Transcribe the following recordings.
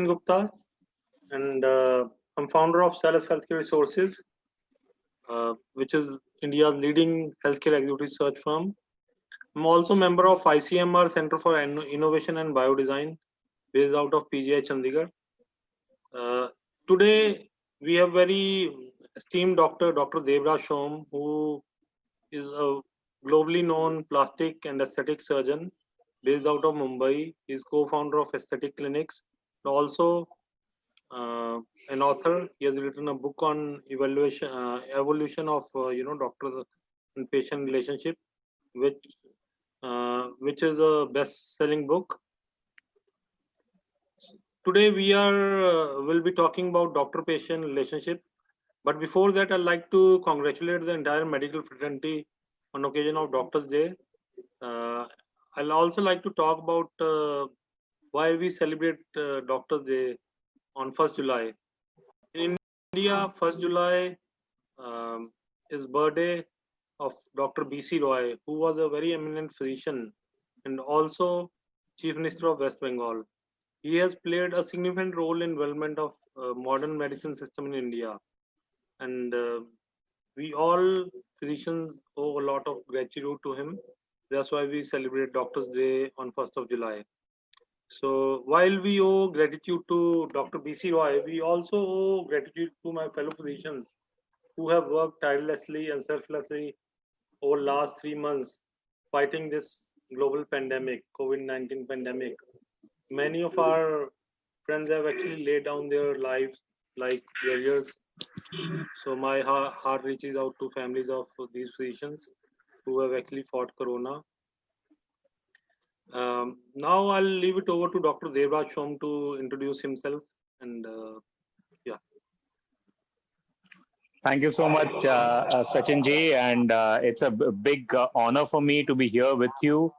Gupta, and I'm founder of Salus Healthcare Resources, which is India's leading healthcare executive search firm. I'm also a member of ICMR Center for Innovation and Biodesign, based out of PGI Chandigarh. Today, we have very esteemed Dr Devraj, who is a globally known plastic and aesthetic surgeon based out of Mumbai. He's co-founder of Aesthetic Clinics, and also an author. He has written a book on evolution of doctors and patient relationship, which is a best-selling book. Today we will be talking about doctor-patient relationship. But before that, I'd like to congratulate the entire medical fraternity on occasion of Doctors' Day. I'll also like to talk about why we celebrate Doctors' Day on 1st July. In India, 1st July is birthday of Dr. B.C. Roy, who was a very eminent physician and also Chief Minister of West Bengal. He has played a significant role in development of modern medicine system in India. And we all physicians owe a lot of gratitude to him. That's why we celebrate Doctors' Day on 1st of July. So while we owe gratitude to Dr. B.C. Roy, we also owe gratitude to my fellow physicians who have worked tirelessly and selflessly over the last 3 months fighting this global pandemic, COVID-19 pandemic. Many of our friends have actually laid down their lives like warriors. So my heart reaches out to families of these physicians who have actually fought Corona. Now I'll leave it over to Dr. Devraj to introduce himself, and yeah. Thank you so much, Sachin ji, and it's a big honor for me to be here with you.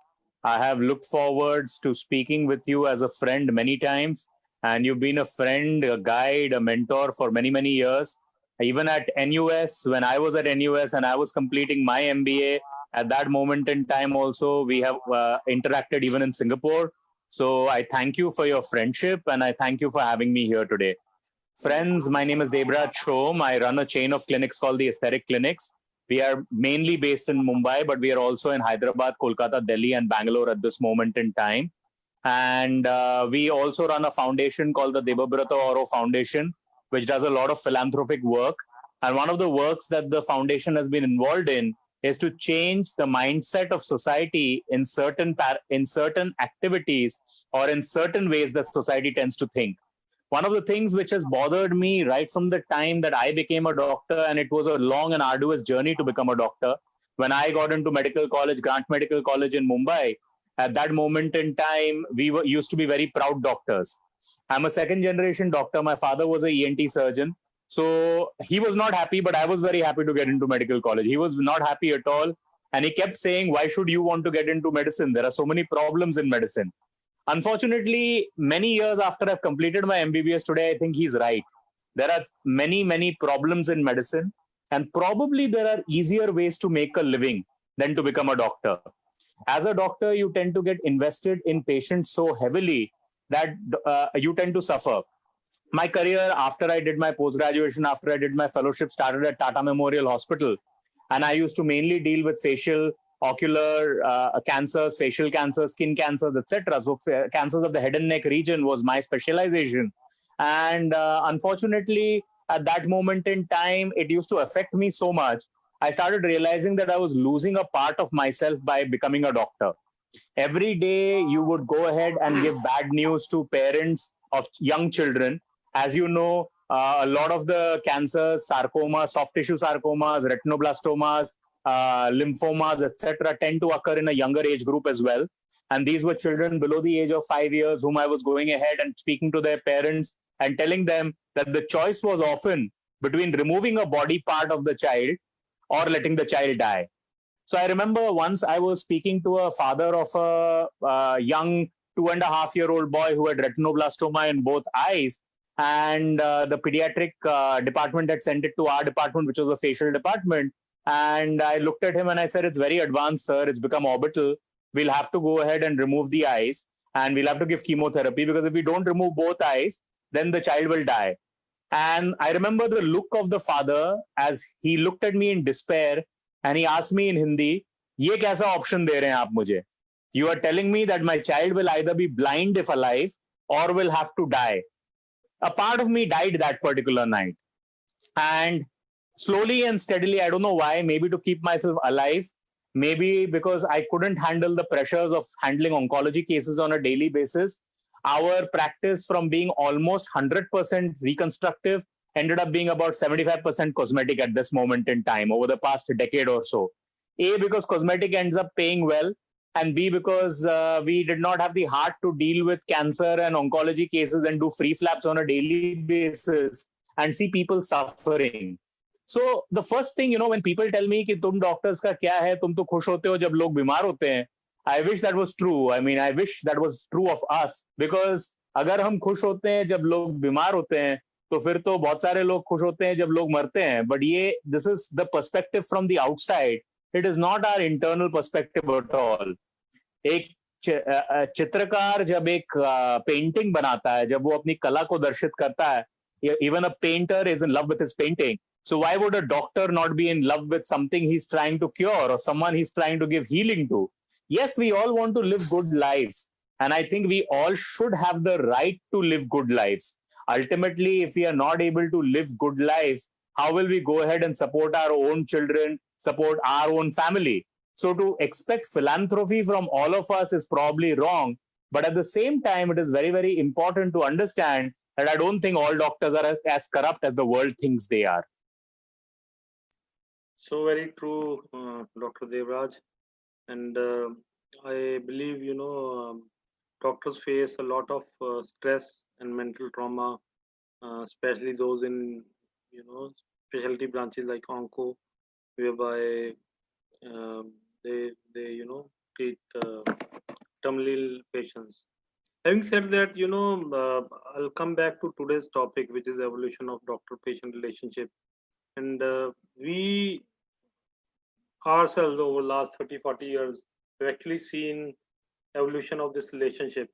I have looked forward to speaking with you as a friend many times, and you've been a friend, a guide, a mentor for many, many years. Even at NUS, when I was at NUS and I was completing my MBA, at that moment in time also, we have interacted even in Singapore. So I thank you for your friendship, and I thank you for having me here today. Friends, my name is Devraj. I run a chain of clinics called the Aesthetic Clinics. We are mainly based in Mumbai, but we are also in Hyderabad, Kolkata, Delhi, and Bangalore at this moment in time. And we also run a foundation called the Devabrata Oro Foundation, which does a lot of philanthropic work. And one of the works that the foundation has been involved in is to change the mindset of society in certain activities or in certain ways that society tends to think. One of the things which has bothered me right from the time that I became a doctor, and it was a long and arduous journey to become a doctor. When I got into medical college, Grant Medical College in Mumbai, at that moment in time, we used to be very proud doctors. I'm a second generation doctor. My father was a ENT surgeon. So he was not happy, but I was very happy to get into medical college. He was not happy at all. And he kept saying, why should you want to get into medicine? There are so many problems in medicine. Unfortunately, many years after I've completed my MBBS today, I think he's right. There are many, many problems in medicine, and probably there are easier ways to make a living than to become a doctor. As a doctor, you tend to get invested in patients so heavily that you tend to suffer. My career, after I did my post-graduation, after I did my fellowship, started at Tata Memorial Hospital. And I used to mainly deal with facial, ocular cancers, facial cancers, skin cancers, etc. So cancers of the head and neck region was my specialization. And unfortunately, at that moment in time, it used to affect me so much. I started realizing that I was losing a part of myself by becoming a doctor. Every day, you would go ahead and give bad news to parents of young children. As you know, a lot of the cancers, sarcomas, soft tissue sarcomas, retinoblastomas, lymphomas, etc., tend to occur in a younger age group as well. And these were children below the age of 5 years whom I was going ahead and speaking to their parents and telling them that the choice was often between removing a body part of the child or letting the child die. So I remember once I was speaking to a father of a young 2.5-year-old boy who had retinoblastoma in both eyes. And the pediatric department had sent it to our department, which was a facial department. And I looked at him and I said, it's very advanced, sir. It's become orbital. We'll have to go ahead and remove the eyes. And we'll have to give chemotherapy, because if we don't remove both eyes, then the child will die. And I remember the look of the father as he looked at me in despair and he asked me in Hindi, ये कैसा option दे रहे हैं आप मुझे? You are telling me that my child will either be blind if alive or will have to die. A part of me died that particular night. And slowly and steadily, I don't know why, maybe to keep myself alive, maybe because I couldn't handle the pressures of handling oncology cases on a daily basis, our practice from being almost 100% reconstructive ended up being about 75% cosmetic at this moment in time over the past decade or so. A, because cosmetic ends up paying well, and B, because we did not have the heart to deal with cancer and oncology cases and do free flaps on a daily basis and see people suffering. So the first thing, when people tell me कि तुम doctors का क्या है, तुम तो खुश होते हो जब लोग बीमार होते हैं, I wish that was true. I mean, I wish that was true of us, because अगर हम खुश होते हैं जब लोग बीमार होते हैं, तो फिर तो बहुत सारे लोग खुश होते हैं जब लोग मरते हैं. But this is the perspective from the outside. It is not our internal perspective at all. एक चित्रकार जब एक पेंटिंग बनाता है, जब वो अपनी कला को दर्शित करता है, even a painter is in love with his painting. So why would a doctor not be in love with something he's trying to cure or someone he's trying to give healing to? Yes, we all want to live good lives. And I think we all should have the right to live good lives. Ultimately, if we are not able to live good lives, how will we go ahead and support our own children, support our own family? So to expect philanthropy from all of us is probably wrong. But at the same time, it is very, very important to understand that I don't think all doctors are as corrupt as the world thinks they are. So very true, Dr. Devraj. And I believe, doctors face a lot of stress and mental trauma, especially those in, specialty branches like onco, whereby they treat terminal patients. Having said that, I'll come back to today's topic, which is evolution of doctor-patient relationship. And we ourselves over the last 30, 40 years have actually seen evolution of this relationship.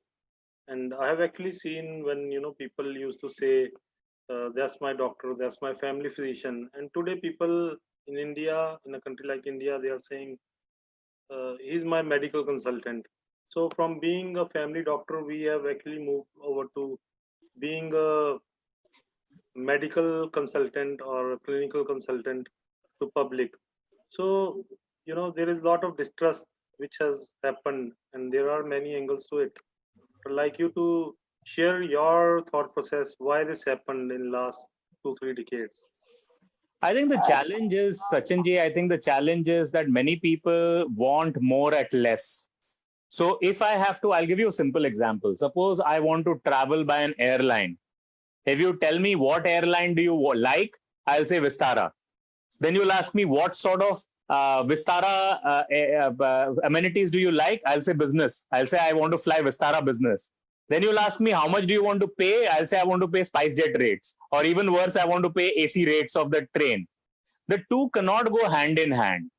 And I have actually seen when, people used to say, that's my doctor, that's my family physician. And today people in India, in a country like India, they are saying, he's my medical consultant. So from being a family doctor, we have actually moved over to being a medical consultant or a clinical consultant to public. So, there is a lot of distrust which has happened, and there are many angles to it. I'd like you to share your thought process, why this happened in last 2-3 decades. I think the challenge is, Sachinji, I think the challenge is that many people want more at less. So if I have to, I'll give you a simple example. Suppose I want to travel by an airline. If you tell me what airline do you like, I'll say Vistara. Then you'll ask me what sort of Vistara amenities do you like? I'll say business. I'll say I want to fly Vistara business. Then you'll ask me how much do you want to pay? I'll say I want to pay SpiceJet rates, or even worse, I want to pay AC rates of the train. The two cannot go hand in hand.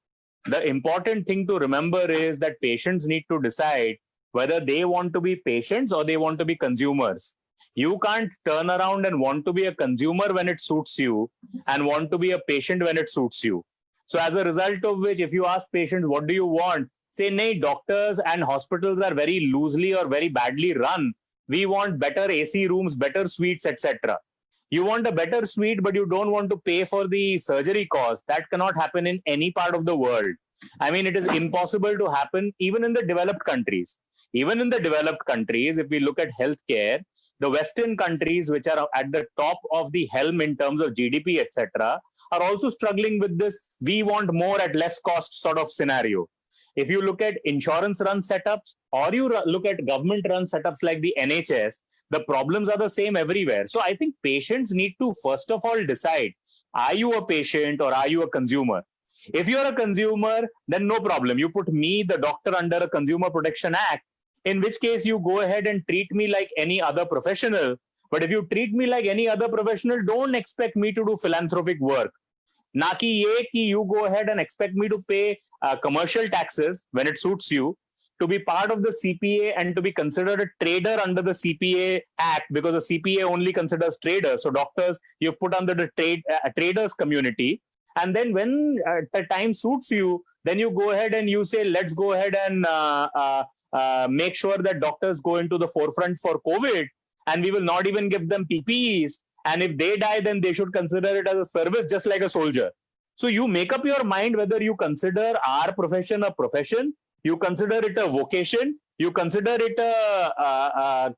The important thing to remember is that patients need to decide whether they want to be patients or they want to be consumers. You can't turn around and want to be a consumer when it suits you and want to be a patient when it suits you. So as a result of which, if you ask patients, what do you want? Say, nay, doctors and hospitals are very loosely or very badly run. We want better AC rooms, better suites, etc. You want a better suite, but you don't want to pay for the surgery cost. That cannot happen in any part of the world. I mean, it is impossible to happen even in the developed countries. Even in the developed countries, if we look at healthcare, the Western countries, which are at the top of the helm in terms of GDP, etc., are also struggling with this we want more at less cost sort of scenario. If you look at insurance-run setups or you look at government-run setups like the NHS, the problems are the same everywhere. So I think patients need to first of all decide, are you a patient or are you a consumer? If you're a consumer, then no problem. You put me, the doctor, under a Consumer Protection Act, in which case you go ahead and treat me like any other professional. But if you treat me like any other professional, don't expect me to do philanthropic work. Na ki ye ki you go ahead and expect me to pay commercial taxes when it suits you, to be part of the CPA and to be considered a trader under the CPA Act, because the CPA only considers traders. So doctors, you've put under the traders community. And then when the time suits you, then you go ahead and you say, let's go ahead and make sure that doctors go into the forefront for COVID, and we will not even give them PPEs. And if they die, then they should consider it as a service, just like a soldier. So you make up your mind whether you consider our profession a profession, you consider it a vocation, you consider it a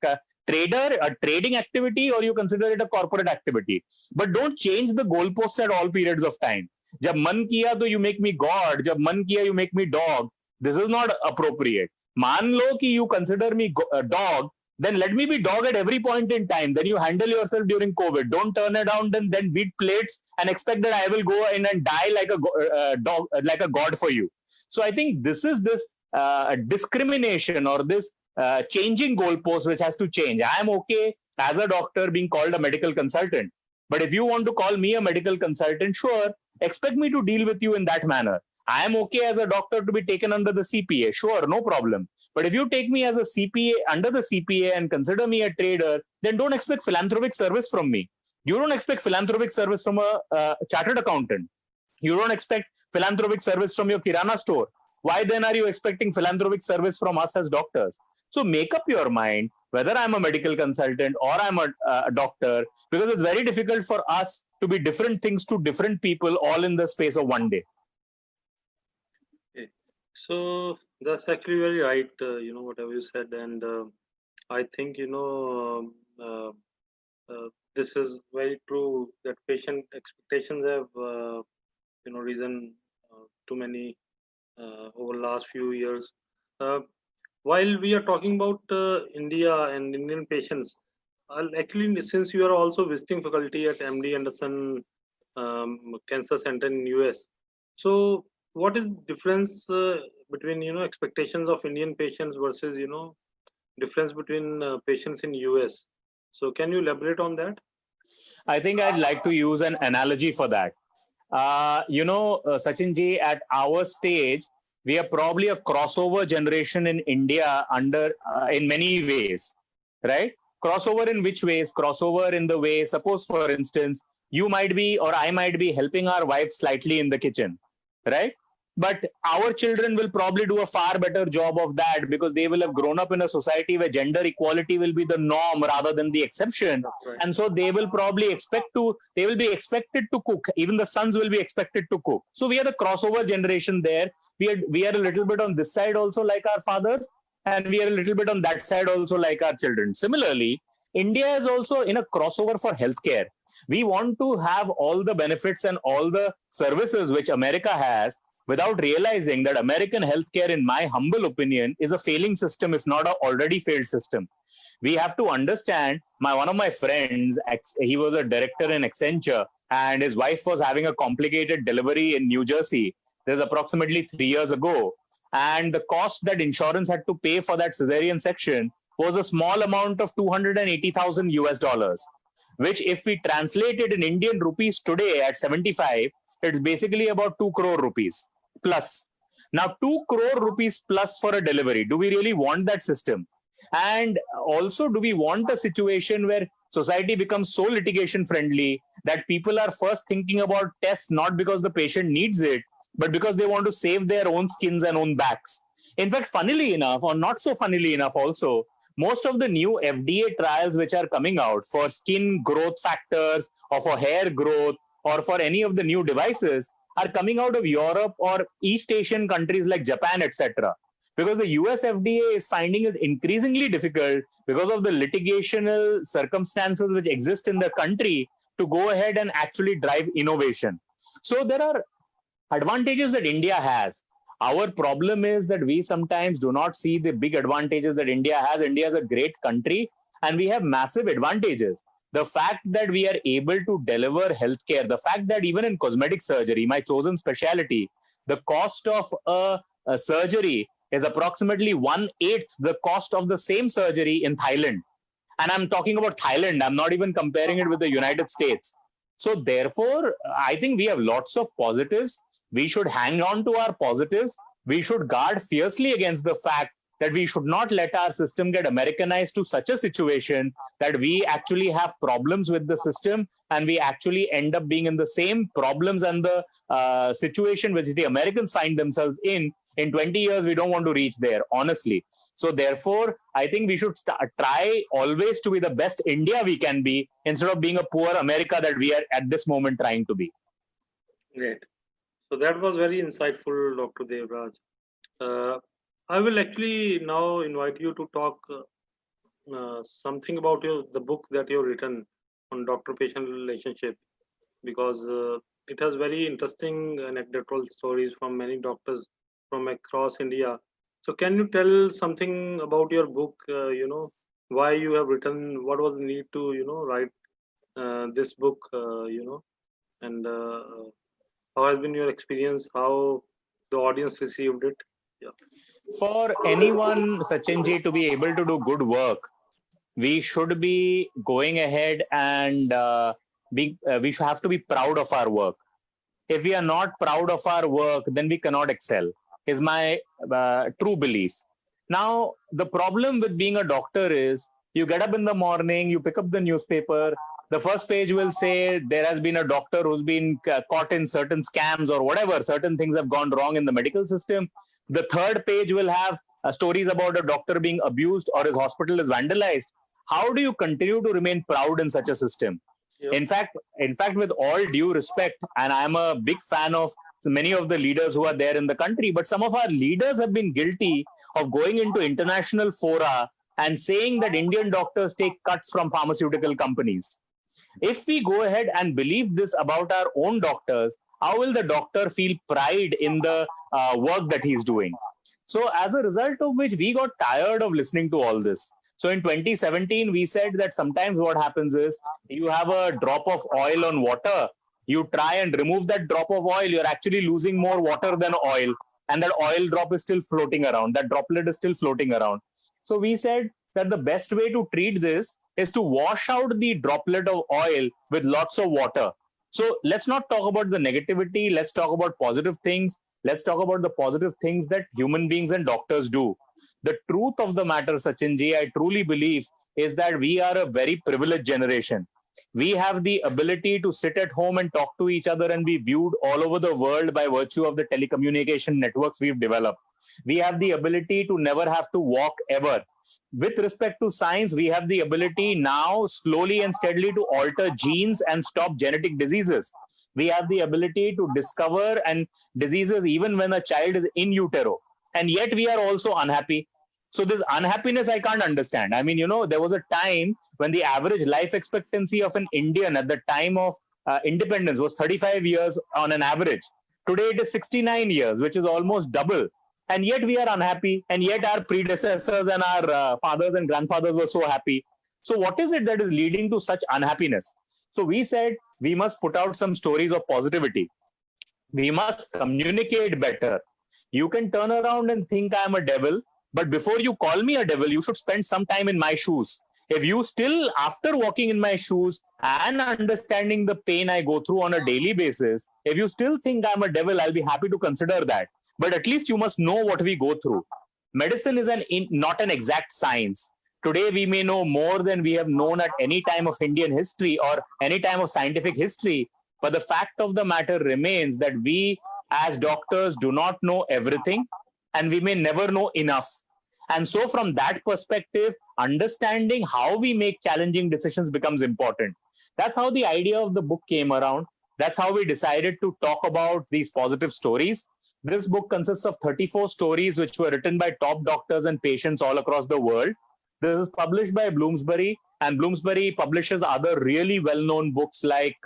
trader, a trading activity, or you consider it a corporate activity. But don't change the goalposts at all periods of time. Jab man kiya to you make me God, jab man kiya you make me dog. This is not appropriate. Man lo ki you consider me dog, then let me be dog at every point in time. Then you handle yourself during COVID. Don't turn around and then beat plates and expect that I will go in and die like a dog, like a god for you. So I think this is this discrimination or this changing goalposts which has to change. I am okay as a doctor being called a medical consultant. But if you want to call me a medical consultant, sure, expect me to deal with you in that manner. I am okay as a doctor to be taken under the CPA. Sure, no problem. But if you take me as a CPA under the CPA and consider me a trader, then don't expect philanthropic service from me. You don't expect philanthropic service from a chartered accountant. You don't expect philanthropic service from your Kirana store. Why then are you expecting philanthropic service from us as doctors? So make up your mind whether I'm a medical consultant or I'm a doctor, because it's very difficult for us to be different things to different people all in the space of one day. Okay. So that's actually very right, whatever you said. And I think, this is very true that patient expectations have, risen too many over the last few years. While we are talking about India and Indian patients, actually, since you are also visiting faculty at MD Anderson Cancer Center in US, so what is difference between expectations of Indian patients versus difference between patients in US? So can you elaborate on that? I think I'd like to use an analogy for that. Sachin ji, at our stage, we are probably a crossover generation in India in many ways, right? Crossover in which ways? Crossover in the way, suppose for instance, you might be or I might be helping our wife slightly in the kitchen, right? But our children will probably do a far better job of that because they will have grown up in a society where gender equality will be the norm rather than the exception. Right. And so they will probably they will be expected to cook. Even the sons will be expected to cook. So we are the crossover generation there. We are a little bit on this side also like our fathers, and we are a little bit on that side also like our children. Similarly, India is also in a crossover for healthcare. We want to have all the benefits and all the services which America has, without realizing that American healthcare, in my humble opinion, is a failing system, if not an already failed system. We have to understand, one of my friends, he was a director in Accenture, and his wife was having a complicated delivery in New Jersey. This is approximately 3 years ago. And the cost that insurance had to pay for that cesarean section was a small amount of 280,000 US dollars, which if we translate it in Indian rupees today at 75, it's basically about 2 crore rupees plus. Now, 2 crore rupees plus for a delivery. Do we really want that system? And also, do we want a situation where society becomes so litigation friendly that people are first thinking about tests not because the patient needs it, but because they want to save their own skins and own backs? In fact, funnily enough, or not so funnily enough also, most of the new FDA trials which are coming out for skin growth factors or for hair growth or for any of the new devices are coming out of Europe or East Asian countries like Japan, etc. Because the US FDA is finding it increasingly difficult because of the litigational circumstances which exist in the country to go ahead and actually drive innovation. So there are advantages that India has. Our problem is that we sometimes do not see the big advantages that India has. India is a great country and we have massive advantages. The fact that we are able to deliver healthcare, the fact that even in cosmetic surgery, my chosen specialty, the cost of a surgery is approximately 1/8 the cost of the same surgery in Thailand. And I'm talking about Thailand. I'm not even comparing it with the United States. So therefore, I think we have lots of positives. We should hang on to our positives. We should guard fiercely against the fact that we should not let our system get Americanized to such a situation that we actually have problems with the system and we actually end up being in the same problems and the situation which the Americans find themselves in 20 years. We don't want to reach there, honestly. So therefore, I think we should try always to be the best India we can be instead of being a poor America that we are at this moment trying to be. Great. So that was very insightful, Dr. Devraj. I will actually now invite you to talk something about the book that you've written on doctor-patient relationship, because it has very interesting anecdotal stories from many doctors from across India. So can you tell something about your book, why you have written, what was the need to, write this book, and how has been your experience, how the audience received it? Yeah. For anyone, Sachinji, to be able to do good work, we should be going ahead and we should have to be proud of our work. If we are not proud of our work, then we cannot excel, is my true belief. Now, the problem with being a doctor is you get up in the morning, you pick up the newspaper, the first page will say there has been a doctor who's been caught in certain scams or whatever, certain things have gone wrong in the medical system. The third page will have stories about a doctor being abused or his hospital is vandalized. How do you continue to remain proud in such a system? Yep. In fact, with all due respect, and I'm a big fan of many of the leaders who are there in the country, but some of our leaders have been guilty of going into international fora and saying that Indian doctors take cuts from pharmaceutical companies. If we go ahead and believe this about our own doctors, how will the doctor feel pride in the work that he's doing? So as a result of which, we got tired of listening to all this. So in 2017, we said that sometimes what happens is you have a drop of oil on water. You try and remove that drop of oil. You're actually losing more water than oil. And that oil drop is still floating around. That droplet is still floating around. So we said that the best way to treat this is to wash out the droplet of oil with lots of water. So let's not talk about the negativity. Let's talk about positive things. Let's talk about the positive things that human beings and doctors do. The truth of the matter, Sachinji, I truly believe, is that we are a very privileged generation. We have the ability to sit at home and talk to each other and be viewed all over the world by virtue of the telecommunication networks we've developed. We have the ability to never have to walk ever. With respect to science, we have the ability now slowly and steadily to alter genes and stop genetic diseases. We have the ability to discover and diseases even when a child is in utero. And yet we are also unhappy. So this unhappiness I can't understand. I mean, there was a time when the average life expectancy of an Indian at the time of independence was 35 years on an average. Today it is 69 years, which is almost double. And yet we are unhappy. And yet our predecessors and our fathers and grandfathers were so happy. So what is it that is leading to such unhappiness? So we said we must put out some stories of positivity. We must communicate better. You can turn around and think I'm a devil, but before you call me a devil, you should spend some time in my shoes. If you still, after walking in my shoes and understanding the pain I go through on a daily basis, if you still think I'm a devil, I'll be happy to consider that. But at least you must know what we go through. Medicine is not an exact science. Today, we may know more than we have known at any time of Indian history or any time of scientific history. But the fact of the matter remains that we as doctors do not know everything and we may never know enough. And so from that perspective, understanding how we make challenging decisions becomes important. That's how the idea of the book came around. That's how we decided to talk about these positive stories. This book consists of 34 stories which were written by top doctors and patients all across the world. This is published by Bloomsbury, and Bloomsbury publishes other really well-known books like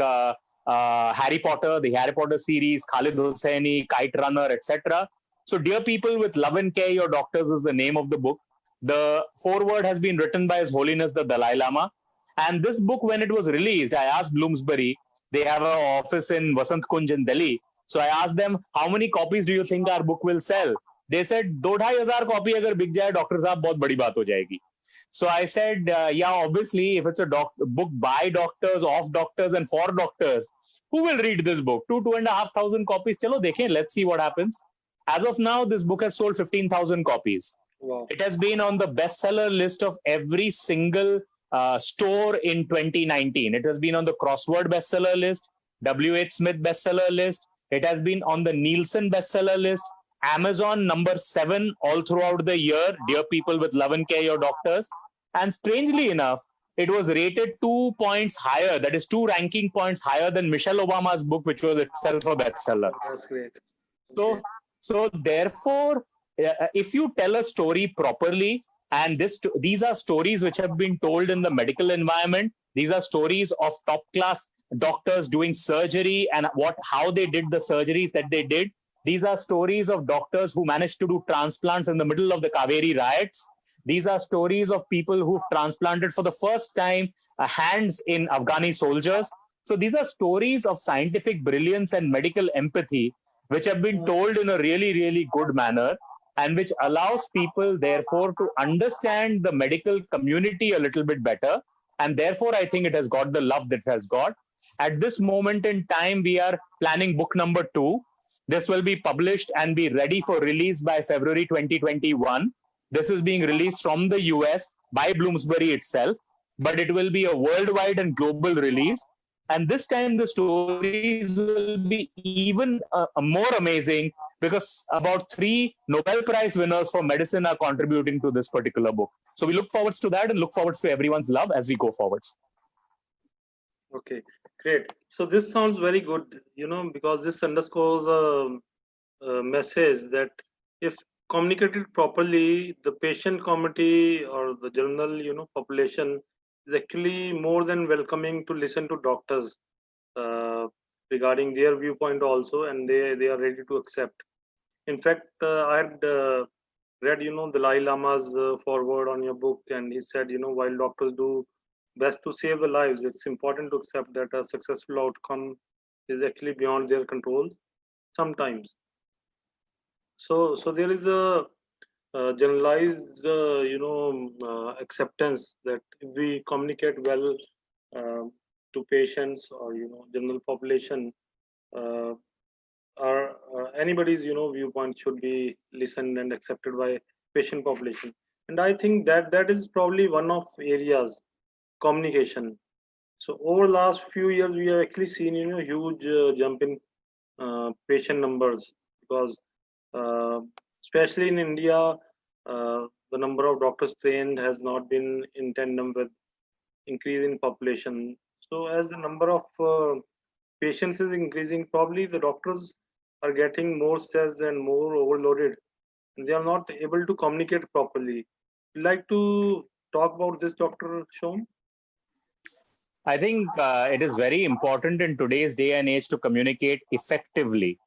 Harry Potter, the Harry Potter series, Khalid Hosseini, Kite Runner, etc. So, dear people, with love and care, your doctors is the name of the book. The foreword has been written by His Holiness the Dalai Lama. And this book, when it was released, I asked Bloomsbury, they have an office in Vasant Kunj in Delhi. So I asked them, how many copies do you think our book will sell? They said, 2,500 copy agar bik jaye, doctor sahab, bahut badi baat ho jayegi. So I said, yeah, obviously, if it's a book by doctors, of doctors, and for doctors, who will read this book? 2,500 copies. Chalo dekhen, let's see what happens. As of now, this book has sold 15,000 copies. Wow. It has been on the bestseller list of every single store in 2019. It has been on the crossword bestseller list, W.H. Smith bestseller list. It has been on the Nielsen bestseller list, Amazon number 7 all throughout the year. Dear people with love and care, your doctors. And strangely enough, it was rated 2 points higher, that is 2 ranking points higher than Michelle Obama's book, which was itself a bestseller. Oh, that's great. So, so therefore, if you tell a story properly, and these are stories which have been told in the medical environment, these are stories of top class doctors doing surgery and how they did the surgeries that they did. These are stories of doctors who managed to do transplants in the middle of the Kaveri riots. These are stories of people who've transplanted for the first time hands in Afghani soldiers. So these are stories of scientific brilliance and medical empathy, which have been told in a really, really good manner, and which allows people, therefore, to understand the medical community a little bit better. And therefore, I think it has got the love that it has got. At this moment in time, we are planning book number 2. This will be published and be ready for release by February 2021. This is being released from the US by Bloomsbury itself, but it will be a worldwide and global release. And this time the stories will be even more amazing, because about 3 Nobel Prize winners for medicine are contributing to this particular book. So we look forward to that and look forward to everyone's love as we go forwards. Okay, great. So this sounds very good, because this underscores a message that if communicated properly, the patient community or the general, population is actually more than welcoming to listen to doctors regarding their viewpoint also, and they are ready to accept. In fact, I had read, Dalai Lama's foreword on your book, and he said, while doctors do best to save the lives, it's important to accept that a successful outcome is actually beyond their control sometimes. So there is a generalized, acceptance that if we communicate well to patients or general population, or anybody's viewpoint should be listened and accepted by patient population. And I think that is probably one of areas, communication. So over last few years, we have actually seen huge jump in patient numbers, because especially in India, the number of doctors trained has not been in tandem with increase in population. So as the number of patients is increasing, probably the doctors are getting more stressed and more overloaded, and they are not able to communicate properly. Would you like to talk about this, Dr. Shom? I think it is very important in today's day and age to communicate effectively.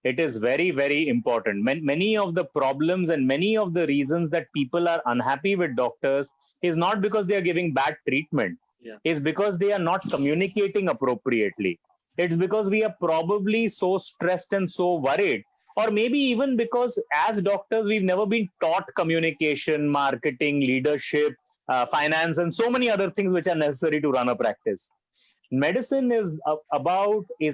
It is very, very important. Many of the problems and many of the reasons that people are unhappy with doctors is not because they are giving bad treatment. Yeah. It's because they are not communicating appropriately. It's because we are probably so stressed and so worried. Or maybe even because as doctors, we've never been taught communication, marketing, leadership, finance, and so many other things which are necessary to run a practice. Medicine is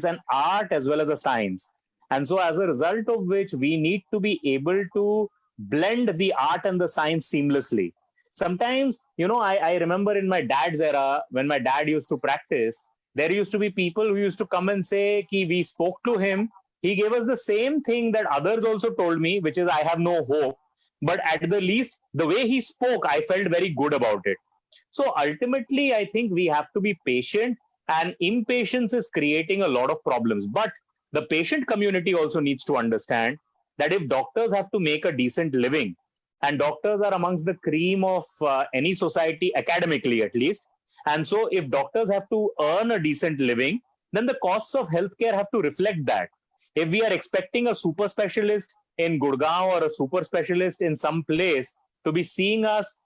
an art as well as a science. And so as a result of which, we need to be able to blend the art and the science seamlessly. Sometimes, I remember in my dad's era, when my dad used to practice, there used to be people who used to come and say, ki we spoke to him. He gave us the same thing that others also told me, which is I have no hope. But at the least, the way he spoke, I felt very good about it. So ultimately, I think we have to be patient, and impatience is creating a lot of problems. But the patient community also needs to understand that if doctors have to make a decent living, and doctors are amongst the cream of any society, academically at least, and so if doctors have to earn a decent living, then the costs of healthcare have to reflect that. If we are expecting a super specialist in Gurgaon or a super specialist in some place to be seeing us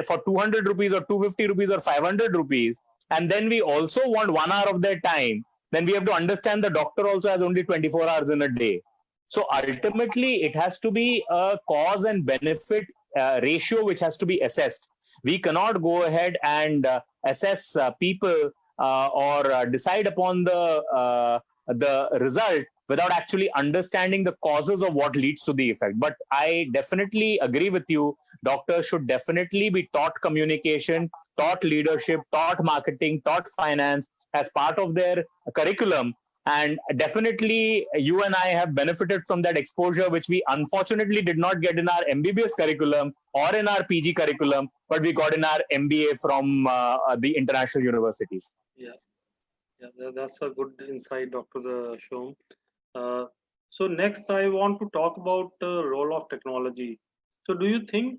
for 200 rupees or 250 rupees or 500 rupees, and then we also want 1 hour of their time, then we have to understand the doctor also has only 24 hours in a day. So ultimately, it has to be a cause and benefit ratio which has to be assessed. We cannot go ahead and assess people or decide upon the result without actually understanding the causes of what leads to the effect. But I definitely agree with you. Doctors should definitely be taught communication, taught leadership, taught marketing, taught finance as part of their curriculum. And definitely, you and I have benefited from that exposure, which we unfortunately did not get in our MBBS curriculum or in our PG curriculum, but we got in our MBA from the international universities. Yeah, that's a good insight, Dr. Shom. So next, I want to talk about the role of technology. So, do you think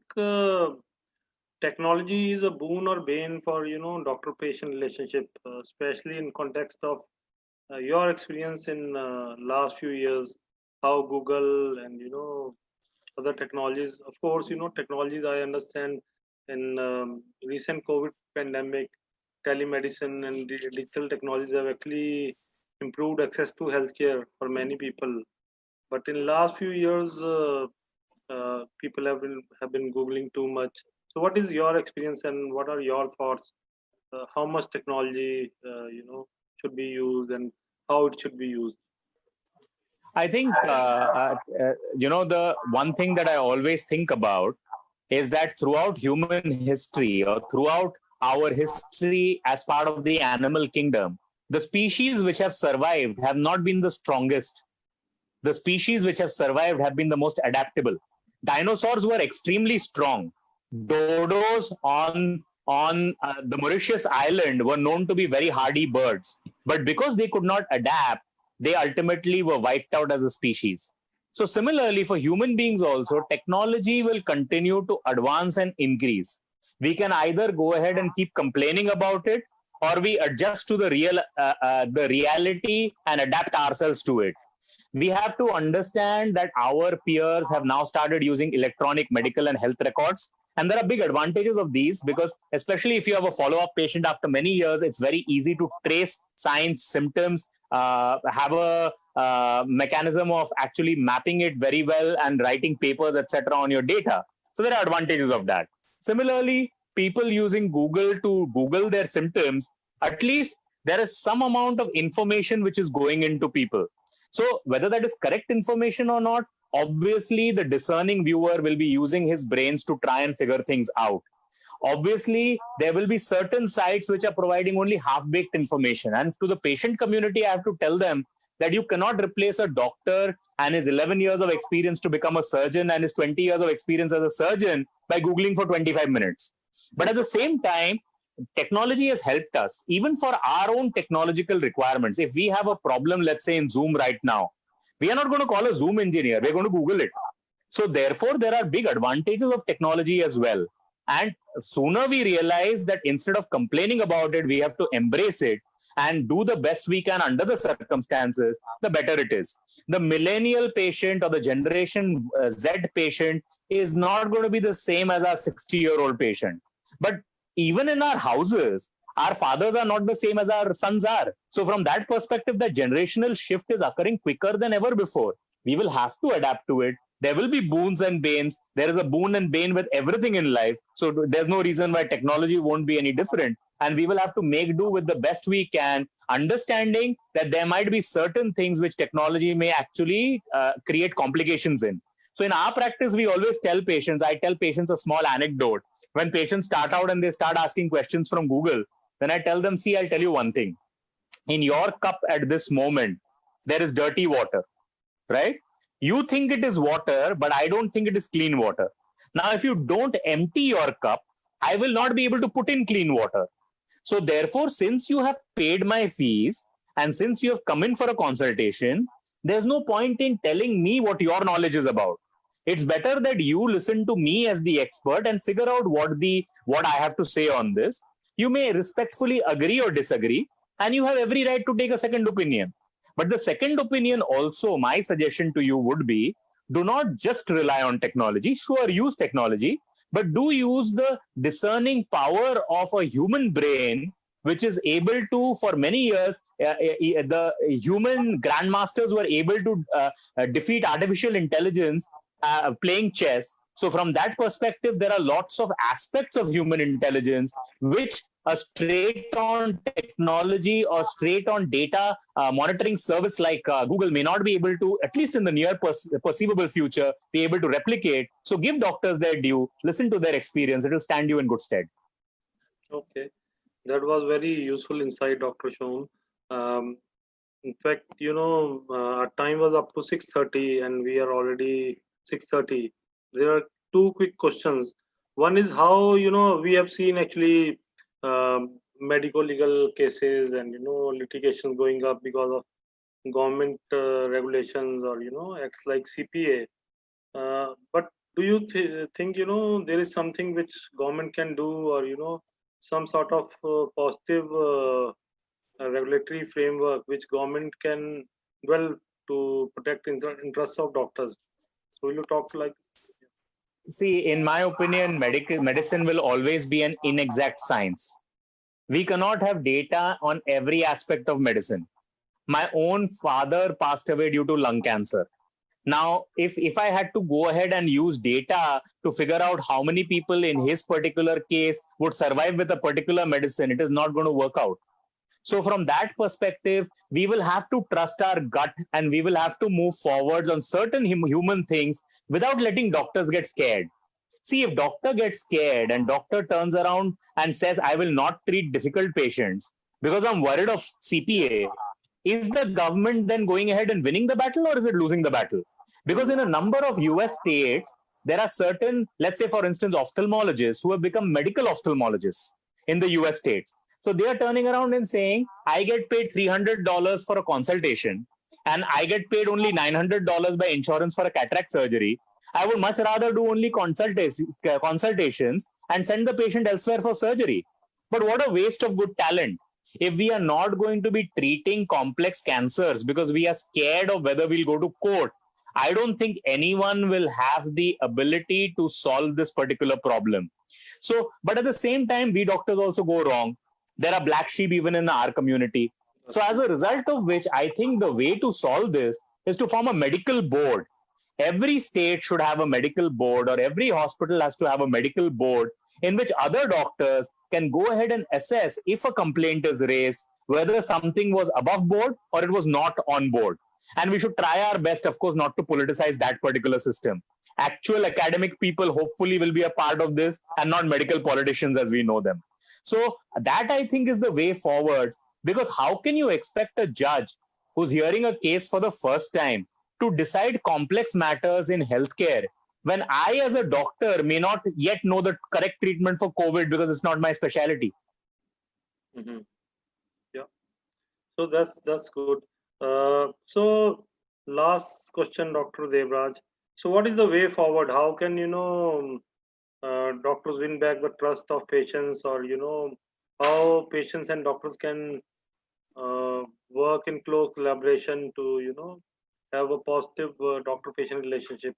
technology is a boon or bane for doctor-patient relationship, especially in context of your experience in last few years, how Google and other technologies, of course, technologies I understand in recent COVID pandemic, telemedicine and digital technologies have actually improved access to healthcare for many people. But in last few years, people have been Googling too much. So what is your experience and what are your thoughts? How much technology, should be used and how it should be used? I think, the one thing that I always think about is that throughout human history or throughout our history as part of the animal kingdom, the species which have survived have not been the strongest. The species which have survived have been the most adaptable. Dinosaurs were extremely strong. Dodos on the Mauritius island were known to be very hardy birds. But because they could not adapt, they ultimately were wiped out as a species. So similarly, for human beings also, technology will continue to advance and increase. We can either go ahead and keep complaining about it, or we adjust to the reality and adapt ourselves to it. We have to understand that our peers have now started using electronic medical and health records. And there are big advantages of these because, especially if you have a follow-up patient after many years, it's very easy to trace signs, symptoms, have a mechanism of actually mapping it very well and writing papers, etc. on your data. So there are advantages of that. Similarly, people using Google to Google their symptoms, at least there is some amount of information which is going into people. So whether that is correct information or not, obviously the discerning viewer will be using his brains to try and figure things out. Obviously, there will be certain sites which are providing only half-baked information. And to the patient community, I have to tell them that you cannot replace a doctor and his 11 years of experience to become a surgeon and his 20 years of experience as a surgeon by Googling for 25 minutes. But at the same time, technology has helped us, even for our own technological requirements. If we have a problem, let's say in Zoom right now, we are not going to call a Zoom engineer, we're going to Google it. So therefore, there are big advantages of technology as well. And sooner we realize that instead of complaining about it, we have to embrace it and do the best we can under the circumstances, the better it is. The millennial patient or the generation Z patient is not going to be the same as our 60-year-old patient. But even in our houses, our fathers are not the same as our sons are. So from that perspective, the generational shift is occurring quicker than ever before. We will have to adapt to it. There will be boons and banes. There is a boon and bane with everything in life. So there's no reason why technology won't be any different. And we will have to make do with the best we can, understanding that there might be certain things which technology may actually create complications in. So in our practice, we always tell patients, I tell patients a small anecdote. When patients start out and they start asking questions from Google, then I tell them, see, I'll tell you one thing. In your cup at this moment, there is dirty water, right? You think it is water, but I don't think it is clean water. Now, if you don't empty your cup, I will not be able to put in clean water. So therefore, since you have paid my fees and since you have come in for a consultation, there's no point in telling me what your knowledge is about. It's better that you listen to me as the expert and figure out what I have to say on this. You may respectfully agree or disagree, and you have every right to take a second opinion. But the second opinion also, my suggestion to you would be, do not just rely on technology. Sure, use technology, but do use the discerning power of a human brain, which is able to, for many years, the human grandmasters were able to defeat artificial intelligence playing chess. So from that perspective, there are lots of aspects of human intelligence which a straight on technology or straight on data monitoring service like Google may not be able to, at least in the near perceivable future, be able to replicate. So give doctors their due, listen to their experience. It will stand you in good stead. Okay, that was very useful insight, Dr. Shom. In fact, our time was up to 6:30 and we are already 6:30. There are two quick questions. One is how, we have seen actually medical legal cases and, litigations going up because of government regulations or, acts like CPA. But do you think, there is something which government can do or, some sort of positive regulatory framework which government can well to protect interests of doctors? So will you talk like? See, in my opinion, medicine will always be an inexact science. We cannot have data on every aspect of medicine. My own father passed away due to lung cancer. Now, if I had to go ahead and use data to figure out how many people in his particular case would survive with a particular medicine, it is not going to work out. So from that perspective, we will have to trust our gut and we will have to move forwards on certain human things without letting doctors get scared. See, if doctor gets scared and doctor turns around and says, I will not treat difficult patients because I'm worried of CPA, is the government then going ahead and winning the battle or is it losing the battle? Because in a number of US states, there are certain, let's say, for instance, ophthalmologists who have become medical ophthalmologists in the US states. So they are turning around and saying, I get paid $300 for a consultation and I get paid only $900 by insurance for a cataract surgery. I would much rather do only consultations and send the patient elsewhere for surgery. But what a waste of good talent. If we are not going to be treating complex cancers because we are scared of whether we'll go to court, I don't think anyone will have the ability to solve this particular problem. So, but at the same time, we doctors also go wrong. There are black sheep even in our community. So as a result of which, I think the way to solve this is to form a medical board. Every state should have a medical board or every hospital has to have a medical board in which other doctors can go ahead and assess if a complaint is raised, whether something was above board or it was not on board. And we should try our best, of course, not to politicize that particular system. Actual academic people hopefully will be a part of this and not medical politicians as we know them. So that I think is the way forward, because how can you expect a judge who's hearing a case for the first time to decide complex matters in healthcare when I as a doctor may not yet know the correct treatment for COVID because it's not my specialty? Mm-hmm. Yeah. So that's good. So last question, Dr. Devraj. So what is the way forward? How can doctors win back the trust of patients, or how patients and doctors can work in close collaboration to have a positive doctor-patient relationship?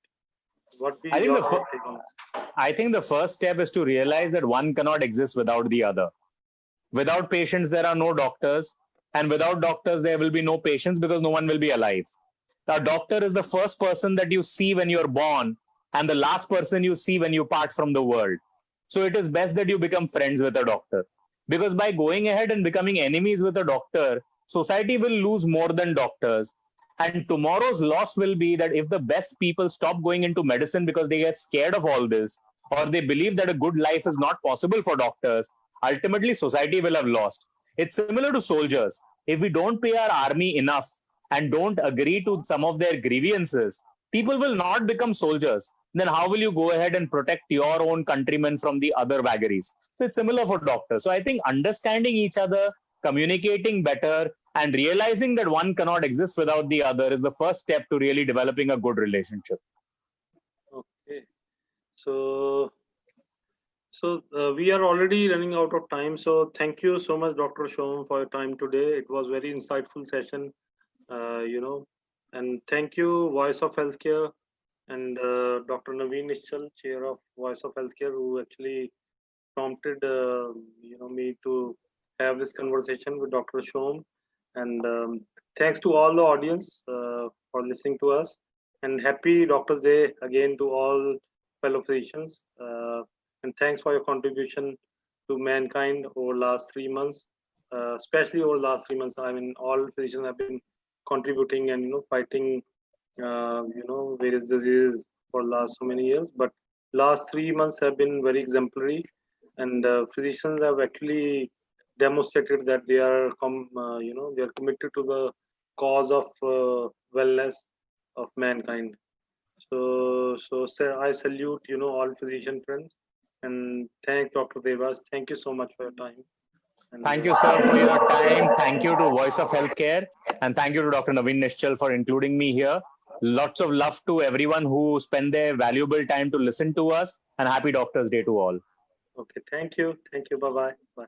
What be I think your the take on this? I think the first step is to realize that one cannot exist without the other. Without patients, there are no doctors, and without doctors, there will be no patients because no one will be alive. A doctor is the first person that you see when you're born and the last person you see when you part from the world. So it is best that you become friends with a doctor, because by going ahead and becoming enemies with a doctor, society will lose more than doctors. And tomorrow's loss will be that if the best people stop going into medicine because they get scared of all this, or they believe that a good life is not possible for doctors, ultimately society will have lost. It's similar to soldiers. If we don't pay our army enough and don't agree to some of their grievances, people will not become soldiers. Then how will you go ahead and protect your own countrymen from the other vagaries? So it's similar for doctors. So I think understanding each other, communicating better, and realizing that one cannot exist without the other is the first step to really developing a good relationship. Okay. So we are already running out of time. So thank you so much, Dr. Shom, for your time today. It was very insightful session, and thank you, Voice of Healthcare, and Dr. Naveen Nischal, Chair of Voice of Healthcare, who actually prompted me to have this conversation with Dr. Shom. And thanks to all the audience for listening to us. And happy Doctors Day again to all fellow physicians. And thanks for your contribution to mankind over last 3 months, especially over last 3 months. I mean, all physicians have been contributing and fighting various diseases for last so many years. But last 3 months have been very exemplary, and physicians have actually demonstrated that they are they are committed to the cause of wellness of mankind. So I salute all physician friends, and thank Dr. Devraj. Thank you so much for your time. And Thank you, sir, for your time. Thank you to Voice of Healthcare. And thank you to Dr. Naveen Nischal for including me here. Lots of love to everyone who spend their valuable time to listen to us. And happy Doctors' Day to all. okay, thank you. Bye bye.